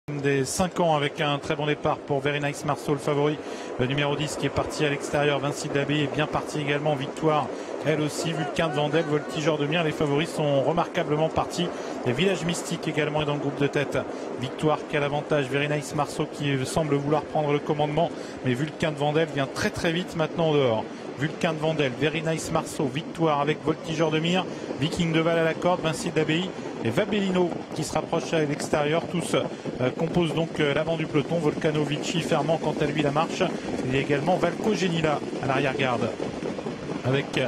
Des 5 ans avec un très bon départ pour Very Nice Marceau, le favori. Le numéro 10 qui est parti à l'extérieur, Vinci Dabé est bien parti également. Victoire, elle aussi. Vulcain de Vandel, Voltigeur de Mire, les favoris sont remarquablement partis. Et Village Mystique également est dans le groupe de tête. Victoire qui a l'avantage. Very Nice Marceau qui semble vouloir prendre le commandement. Mais Vulcain de Vandel vient très très vite maintenant au dehors. Vulcain de Vandel, Very Nice Marceau, Victoire avec Voltigeur de Mire, Viking de Val à la corde, Vinci d'Abbaye et Vabellino qui se rapproche à l'extérieur. Tous composent donc l'avant du peloton. Volcano Vici fermant quant à lui la marche. Il y a également Valco Genila à l'arrière-garde avec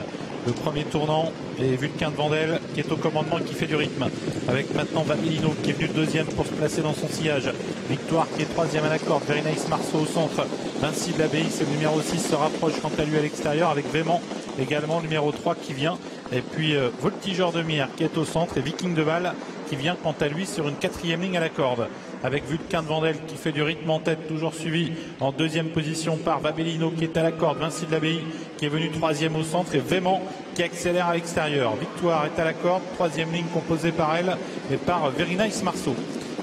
le premier tournant et Vulcain de Vandel qui est au commandement et qui fait du rythme. Avec maintenant Vabellino qui est venu deuxième pour se placer dans son sillage. Victoire qui est troisième à la corde. Very Nice Marceau au centre. Vinci de l'Abbaye, c'est le numéro 6, se rapproche quant à lui à l'extérieur avec Véman également numéro 3 qui vient. Et puis Voltigeur de Mire qui est au centre et Viking de Val qui vient quant à lui sur une quatrième ligne à la corde. Avec Vulcain de Vandel qui fait du rythme en tête, toujours suivi en deuxième position par Vabellino qui est à la corde. Vinci de l'Abbaye qui est venu troisième au centre et Véman qui accélère à l'extérieur. Victoire est à la corde, troisième ligne composée par elle et par Very Nice Marceau.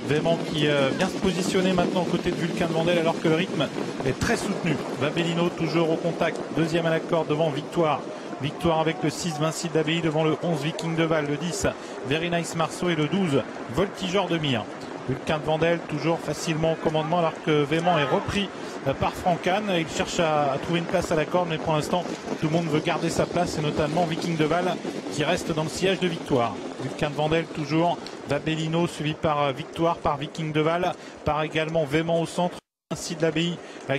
Véman qui vient se positionner maintenant aux côtés de Vulcain de Vandel alors que le rythme est très soutenu. Vabellino toujours au contact, deuxième à la corde devant Victoire. Victoire avec le 6 Vinci d'Abbaye devant le 11 Viking de Val, le 10 Very Nice Marceau et le 12 Voltigeur de Mire. Vulcain de Vandel toujours facilement au commandement alors que Véman est repris par Francane. Il cherche à trouver une place à la corde mais pour l'instant tout le monde veut garder sa place et notamment Viking de Val qui reste dans le sillage de Victoire. Vulcain de Vandel toujours, Vabellino suivi par Victoire, par Viking de Val, par également Véman au centre. Vinci de l'Abbaye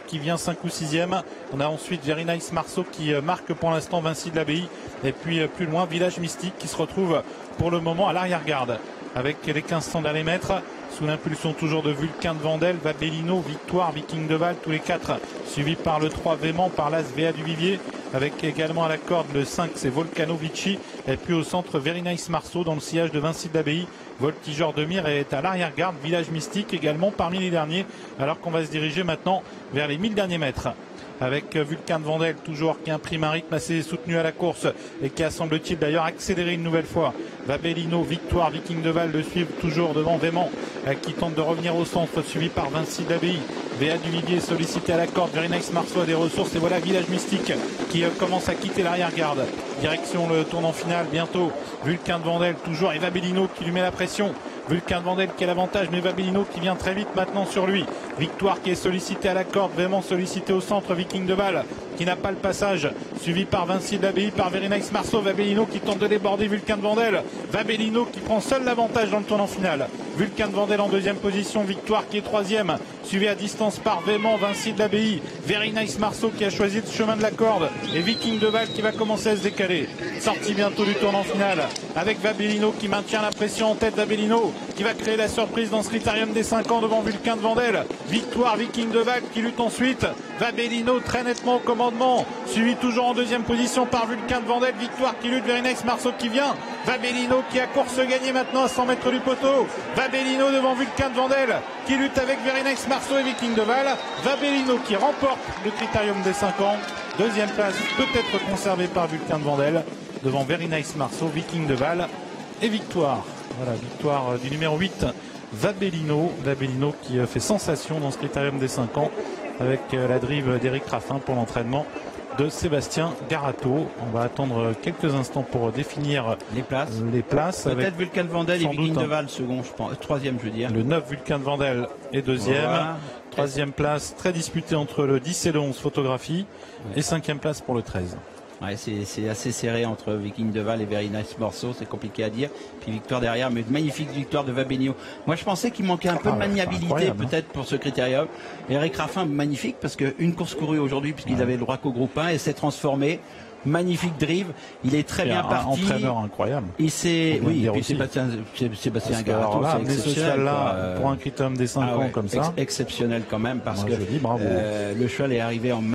qui vient 5 ou 6e. On a ensuite Very Nice Marceau qui marque pour l'instant Vinci de l'Abbaye. Et puis plus loin Village Mystique qui se retrouve pour le moment à l'arrière-garde. Avec les 1500 derniers mètres. Sous l'impulsion toujours de Vulcain de Vandel, Vabellino, Victoire, Viking de Val, tous les 4. Suivi par le 3 Véman, par l'As Véa du Vivier. Avec également à la corde le 5 c'est Volcano Vici. Et puis au centre Very Nice Marceau dans le sillage de Vinci de l'Abbaye. Voltigeur de Mire est à l'arrière-garde, Village Mystique également parmi les derniers, alors qu'on va se diriger maintenant vers les 1000 derniers mètres. Avec Vulcain de Vandel toujours qui imprime un rythme assez soutenu à la course et qui a semble-t-il d'ailleurs accéléré une nouvelle fois. Vabellino, Victoire, Viking de Val le suivent toujours devant Véman qui tente de revenir au centre suivi par Vinci d'Abbaye. Véa du Vivier sollicité à la corde, Very Nice Marceau a des ressources et voilà Village Mystique qui commence à quitter l'arrière-garde. Direction le tournant final bientôt. Vulcain de Vandel toujours et Vabellino qui lui met la pression. Vulcain de Vandel qui a l'avantage mais Vabellino qui vient très vite maintenant sur lui. Victoire qui est sollicité à la corde, vraiment sollicité au centre, Viking de Val qui n'a pas le passage, suivi par Vinci de l'Abbaye, par Very Nice Marceau, Vabellino qui tente de déborder Vulcain de Vandel, Vabellino qui prend seul l'avantage dans le tournant final. Vulcain de Vandel en deuxième position, Victoire qui est troisième, suivi à distance par Véman, Vinci de l'Abbaye, Very Nice Marceau qui a choisi le chemin de la corde et Viking de Val qui va commencer à se décaler. Sortie bientôt du tournant final avec Vabellino qui maintient la pression en tête. Vabellino qui va créer la surprise dans ce critérium des 5 ans devant Vulcain de Vandel. Victoire, Viking de Val qui lutte ensuite. Vabellino très nettement au commandement, suivi toujours en deuxième position par Vulcain de Vandel. Victoire qui lutte, Very Nice Marceau qui vient. Vabellino qui a course gagnée maintenant à 100 mètres du poteau. Vabellino devant Vulcain de Vandel qui lutte avec Very Nice Marceau et Viking de Val. Vabellino qui remporte le critérium des 5 ans. Deuxième place peut-être conservée par Vulcain de Vandel devant Very Nice Marceau, Viking de Val et Victoire. Voilà, victoire du numéro 8, Vabellino. Vabellino qui fait sensation dans ce critérium des 5 ans avec la drive d'Éric Raffin pour l'entraînement de Sébastien Garato. On va attendre quelques instants pour définir les places. Peut-être Vulcain de Vandel et Viking de Val, second, je pense, troisième, je veux dire. Le 9 Vulcain de Vandel est deuxième. Voilà. Troisième place, très disputée entre le 10 et le 11 photographie. Ouais. Et cinquième place pour le 13. Ouais, c'est assez serré entre Viking de Val et Very Nice Marceau, c'est compliqué à dire. Puis victoire derrière, mais magnifique victoire de Vabellino. Moi je pensais qu'il manquait un peu de maniabilité peut-être pour ce critérium. Eric Raffin, magnifique parce qu'une course courue aujourd'hui puisqu'il avait le droit qu'au groupe 1 et s'est transformé. Magnifique drive, il est très bien parti. Un entraîneur incroyable. Il s'est, oui, et puis Sébastien Garato, c'est exceptionnel. Là, pour un critérium des 5 ans comme ça. Exceptionnel quand même parce que je dis bravo. Le cheval est arrivé en